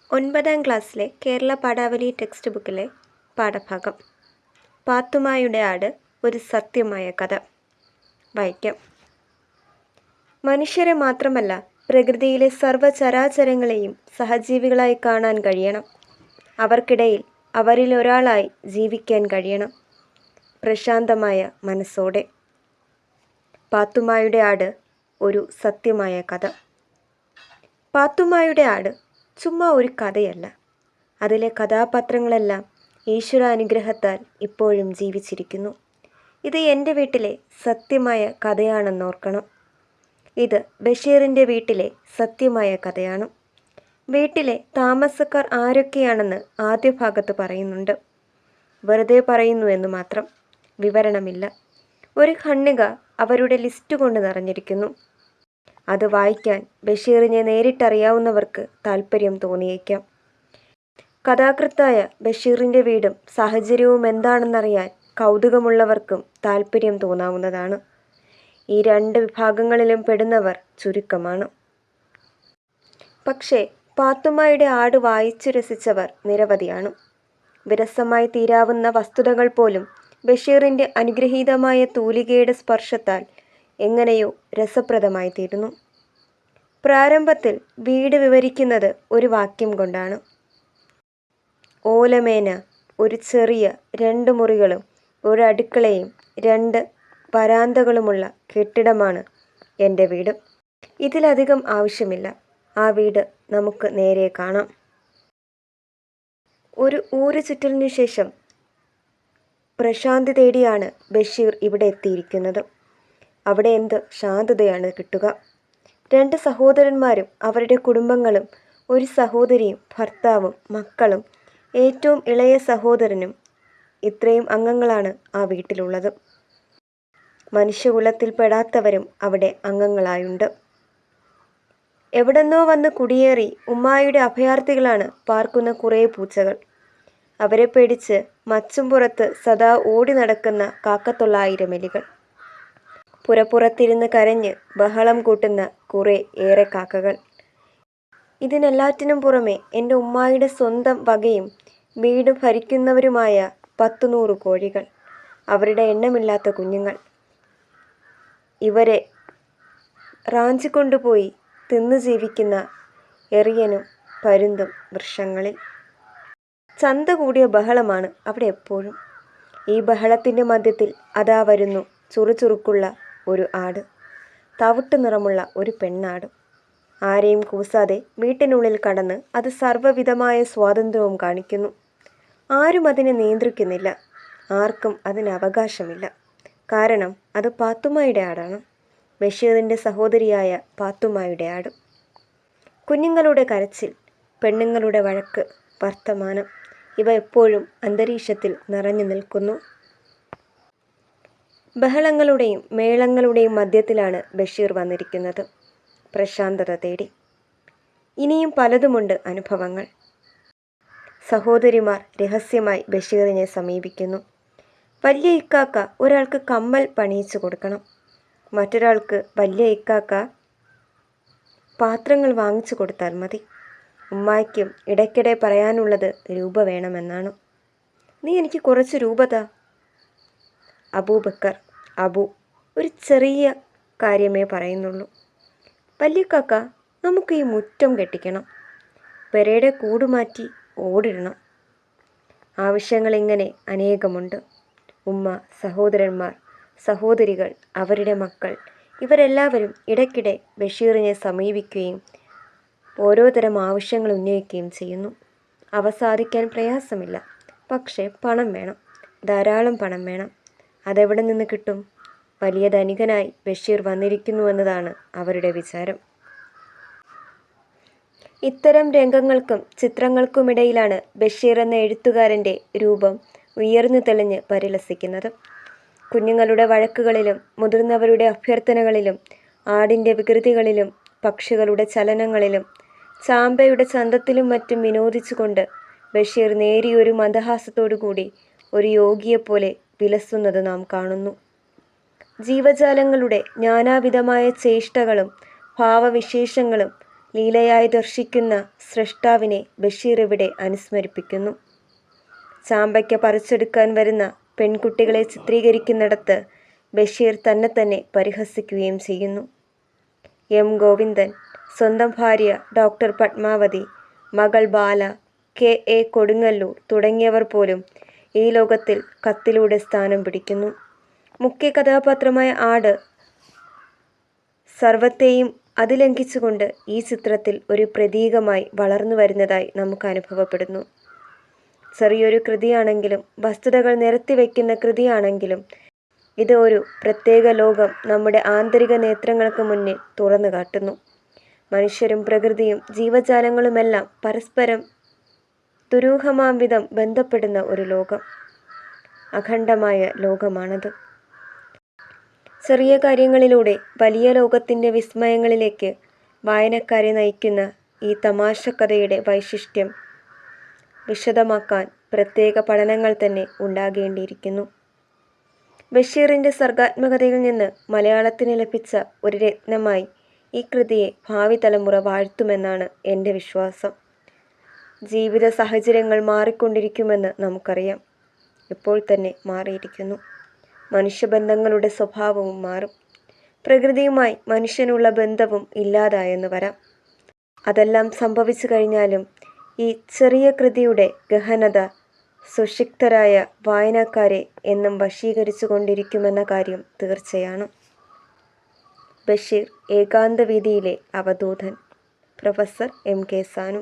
9ാം ക്ലാസ്സിലെ കേരള പാഠാവലി ടെക്സ്റ്റ് ബുക്കിലെ പാഠഭാഗം പാത്തുമ്മയുടെ ആട് ഒരു സത്യമായ കഥ. വായിക്കാം. മനുഷ്യരെ മാത്രമല്ല, പ്രകൃതിയിലെ സർവ്വചരാചരങ്ങളെയും സഹജീവികളായി കാണാൻ കഴിയണം. അവർക്കിടയിൽ അവരിലൊരാളായി ജീവിക്കാൻ കഴിയണം, പ്രശാന്തമായ മനസ്സോടെ. പാത്തുമ്മയുടെ ആട് ഒരു സത്യമായ കഥ. പാത്തുമ്മയുടെ ആട് ചുമ്മാ ഒരു കഥയല്ല. അതിലെ കഥാപാത്രങ്ങളെല്ലാം ഈശ്വരാനുഗ്രഹത്താൽ ഇപ്പോഴും ജീവിച്ചിരിക്കുന്നു. ഇത് എൻ്റെ വീട്ടിലെ സത്യമായ കഥയാണെന്നോർക്കണം. ഇത് ബഷീറിൻ്റെ വീട്ടിലെ സത്യമായ കഥയാണ്. വീട്ടിലെ താമസക്കാർ ആരൊക്കെയാണെന്ന് ആദ്യ ഭാഗത്ത് പറയുന്നുണ്ട്. വെറുതെ പറയുന്നു എന്ന് മാത്രം, വിവരണമില്ല. ഒരു ഖണ്ഡിക അവരുടെ ലിസ്റ്റ് കൊണ്ട് നിറഞ്ഞിരിക്കുന്നു. അത് വായിക്കാൻ ബഷീറിനെ നേരിട്ടറിയാവുന്നവർക്ക് താല്പര്യം തോന്നിയേക്കാം. കഥാകൃത്തായ ബഷീറിൻ്റെ വീടും സാഹചര്യവും എന്താണെന്നറിയാൻ കൗതുകമുള്ളവർക്കും താല്പര്യം തോന്നാവുന്നതാണ്. ഈ രണ്ട് വിഭാഗങ്ങളിലും പെടുന്നവർ ചുരുക്കമാണ്. പക്ഷേ പാത്തുമ്മയുടെ ആട് വായിച്ചു രസിച്ചവർ നിരവധിയാണ്. വിരസമായി തീരാവുന്ന വസ്തുതകൾ പോലും ബഷീറിൻ്റെ അനുഗ്രഹീതമായ തൂലികയുടെ സ്പർശത്താൽ എങ്ങനെയോ രസപ്രദമായി തീരുന്നു. പ്രാരംഭത്തിൽ വീട് വിവരിക്കുന്നത് ഒരു വാക്യം കൊണ്ടാണ്. ഓലമേന, ഒരു ചെറിയ 2 മുറികളും ഒരു അടുക്കളയും 2 വരാന്തകളുമുള്ള കെട്ടിടമാണ് എൻ്റെ വീട്. ഇതിലധികം ആവശ്യമില്ല. ആ വീട് നമുക്ക് നേരെ കാണാം. ഒരു ഊരു ചുറ്റലിനു ശേഷം പ്രശാന്തി തേടിയാണ് ബഷീർ ഇവിടെ എത്തിയിരിക്കുന്നത്. അവിടെ എന്ത് ശാന്തതയാണ് കിട്ടുക. 2 സഹോദരന്മാരും അവരുടെ കുടുംബങ്ങളും, ഒരു സഹോദരിയും ഭർത്താവും മക്കളും ഏറ്റവും ഇളയ സഹോദരനും. ഇത്രയും അംഗങ്ങളാണ് ആ വീട്ടിലുള്ളത്. മനുഷ്യകുലത്തിൽപ്പെടാത്തവരും അവിടെ അംഗങ്ങളായുണ്ട്. എവിടെന്നോ വന്ന് കുടിയേറി ഉമ്മായുടെ അഭയാർത്ഥികളാണ് പാർക്കുന്ന കുറേ പൂച്ചകൾ. അവരെ പേടിച്ച് മച്ചുംപുറത്ത് സദാ ഓടി നടക്കുന്ന കാക്കത്തൊള്ളായിരം എലികൾ. പുറത്തിരുന്ന് കരഞ്ഞ് ബഹളം കൂട്ടുന്ന ഏറെ കാക്കകൾ. ഇതിനെല്ലാറ്റിനും പുറമെ എൻ്റെ ഉമ്മായുടെ സ്വന്തം വകയും വീട് ഭരിക്കുന്നവരുമായ 10-100 കോഴികൾ, അവരുടെ എണ്ണമില്ലാത്ത കുഞ്ഞുങ്ങൾ. ഇവരെ റാഞ്ചിക്കൊണ്ടുപോയി തിന്നു ജീവിക്കുന്ന എറിയനും പരുന്തും വൃക്ഷങ്ങളിൽ. ചന്ത കൂടിയ ബഹളമാണ് അവിടെ എപ്പോഴും. ഈ ബഹളത്തിൻ്റെ മധ്യത്തിൽ അതാ വരുന്നു ചുറുചുറുക്കുള്ള ഒരു ആട്, തവിട്ട് നിറമുള്ള ഒരു പെണ്ണാട്. ആരെയും കൂസാതെ വീട്ടിനുള്ളിൽ കടന്ന് അത് സർവ്വവിധമായ സ്വാതന്ത്ര്യവും കാണിക്കുന്നു. ആരും അതിനെ നിയന്ത്രിക്കുന്നില്ല. ആർക്കും അതിന് അവകാശമില്ല. കാരണം അത് പാത്തുമ്മയുടെ ആടാണ്. ബഷീറിൻ്റെ സഹോദരിയായ പാത്തുമ്മയുടെ ആട്. കുഞ്ഞുങ്ങളുടെ കരച്ചിൽ, പെണ്ണുങ്ങളുടെ വഴക്ക്, വർത്തമാനം, ഇവ എപ്പോഴും അന്തരീക്ഷത്തിൽ നിറഞ്ഞു നിൽക്കുന്നു. ബഹളങ്ങളുടെയും മേളങ്ങളുടെയും മധ്യത്തിലാണ് ബഷീർ വന്നിരിക്കുന്നത്, പ്രശാന്തത തേടി. ഇനിയും പലതുമുണ്ട് അനുഭവങ്ങൾ. സഹോദരിമാർ രഹസ്യമായി ബഷീറിനെ സമീപിക്കുന്നു. വലിയ ഇക്കാക്ക ഒരാൾക്ക് കമ്മൽ പണിയിച്ചു കൊടുക്കണം. മറ്റൊരാൾക്ക് വലിയ ഇക്കാക്ക പാത്രങ്ങൾ വാങ്ങിച്ചു കൊടുത്താൽ മതി. ഉമ്മായ്ക്കും ഇടയ്ക്കിടെ പറയാനുള്ളത് രൂപ വേണമെന്നാണ്. നീ എനിക്ക് കുറച്ച് രൂപ താ. അബൂബക്കർ, അബു ഒരു ചെറിയ കാര്യമേ പറയുന്നുള്ളൂ. വല്യക്കാക്ക, നമുക്ക് ഈ മുറ്റം കെട്ടിക്കണം. പെരയുടെ കൂടുമാറ്റി ഓടിടണം. ആവശ്യങ്ങളിങ്ങനെ അനേകമുണ്ട്. ഉമ്മ, സഹോദരന്മാർ, സഹോദരികൾ, അവരുടെ മക്കൾ, ഇവരെല്ലാവരും ഇടയ്ക്കിടെ ബഷീറിനെ സമീപിക്കുകയും ഓരോ തരം ആവശ്യങ്ങൾ ഉന്നയിക്കുകയും ചെയ്യുന്നു. അവ സാധിക്കാൻ പ്രയാസമില്ല. പക്ഷേ പണം വേണം, ധാരാളം പണം വേണം. അതെവിടെ നിന്ന് കിട്ടും? വലിയ ധനികനായി ബഷീർ വന്നിരിക്കുന്നുവെന്നതാണ് അവരുടെ വിചാരം. ഇത്തരം രംഗങ്ങൾക്കും ചിത്രങ്ങൾക്കുമിടയിലാണ് ബഷീർ എന്ന എഴുത്തുകാരൻ്റെ രൂപം ഉയർന്നു തെളിഞ്ഞ് പരിലസിക്കുന്നത്. കുഞ്ഞുങ്ങളുടെ വഴക്കുകളിലും മുതിർന്നവരുടെ അഭ്യർത്ഥനകളിലും ആടിൻ്റെ വികൃതികളിലും പക്ഷികളുടെ ചലനങ്ങളിലും ചാമ്പയുടെ ചന്തത്തിലും മറ്റും വിനോദിച്ചുകൊണ്ട് ബഷീർ നേരിയൊരു മന്ദഹാസത്തോടുകൂടി ഒരു യോഗിയെപ്പോലെ വിലസുന്നത് നാം കാണുന്നു. ജീവജാലങ്ങളുടെ നാനാവിധമായ ചേഷ്ടകളും ഭാവവിശേഷങ്ങളും ലീലയായി ദർശിക്കുന്ന സ്രഷ്ടാവിനെ ബഷീർ ഇവിടെ അനുസ്മരിപ്പിക്കുന്നു. ചാമ്പയ്ക്ക പറിച്ചെടുക്കാൻ വരുന്ന പെൺകുട്ടികളെ ചിത്രീകരിക്കുന്നിടത്ത് ബഷീർ തന്നെ പരിഹസിക്കുകയും ചെയ്യുന്നു. എം ഗോവിന്ദൻ, സ്വന്തം ഭാര്യ ഡോക്ടർ പത്മാവതി, മകൾ ബാല, കെ.എ. കൊടുങ്ങല്ലൂർ തുടങ്ങിയവർ പോലും ഈ ലോകത്തിൽ കത്തിലൂടെ സ്ഥാനം പിടിക്കുന്നു. മുഖ്യ കഥാപാത്രമായ ആട് സർവത്തെയും അതിലംഘിച്ചുകൊണ്ട് ഈ ചിത്രത്തിൽ ഒരു പ്രതീകമായി വളർന്നു വരുന്നതായി നമുക്ക് അനുഭവപ്പെടുന്നു. ചെറിയൊരു കൃതിയാണെങ്കിലും, വസ്തുതകൾ നിരത്തിവെക്കുന്ന കൃതിയാണെങ്കിലും, ഇത് ഒരു പ്രത്യേക ലോകം നമ്മുടെ ആന്തരിക നേത്രങ്ങൾക്ക് മുന്നിൽ തുറന്നു കാട്ടുന്നു. മനുഷ്യരും പ്രകൃതിയും ജീവജാലങ്ങളുമെല്ലാം പരസ്പരം ദുരൂഹമാം വിധം ബന്ധപ്പെടുന്ന ഒരു ലോകം, അഖണ്ഡമായ ലോകമാണത്. ചെറിയ കാര്യങ്ങളിലൂടെ വലിയ ലോകത്തിൻ്റെ വിസ്മയങ്ങളിലേക്ക് വായനക്കാരെ നയിക്കുന്ന ഈ തമാശക്കഥയുടെ വൈശിഷ്ട്യം വിശദമാക്കാൻ പ്രത്യേക പഠനങ്ങൾ തന്നെ ഉണ്ടാകേണ്ടിയിരിക്കുന്നു. ബഷീറിൻ്റെ സർഗാത്മകതയിൽ നിന്ന് മലയാളത്തിന് ലഭിച്ച ഒരു രത്നമായി ഈ കൃതിയെ ഭാവി തലമുറ വാഴ്ത്തുമെന്നാണ് എൻ്റെ വിശ്വാസം. ജീവിത സാഹചര്യങ്ങൾ മാറിക്കൊണ്ടിരിക്കുമെന്ന് നമുക്കറിയാം. ഇപ്പോൾ തന്നെ മാറിയിരിക്കുന്നു. മനുഷ്യബന്ധങ്ങളുടെ സ്വഭാവവും മാറും. പ്രകൃതിയുമായി മനുഷ്യനുള്ള ബന്ധവും ഇല്ലാതായെന്ന് വരാം. അതെല്ലാം സംഭവിച്ചു കഴിഞ്ഞാലും ഈ ചെറിയ കൃതിയുടെ ഗഹനത സുഷിക്തരായ വായനക്കാരെ എന്നും വശീകരിച്ചു കൊണ്ടിരിക്കുമെന്ന കാര്യം തീർച്ചയാണ്. ബഷീർ, ഏകാന്തവീഥിയിലെ അവധൂതൻ. Professor M K Sanu.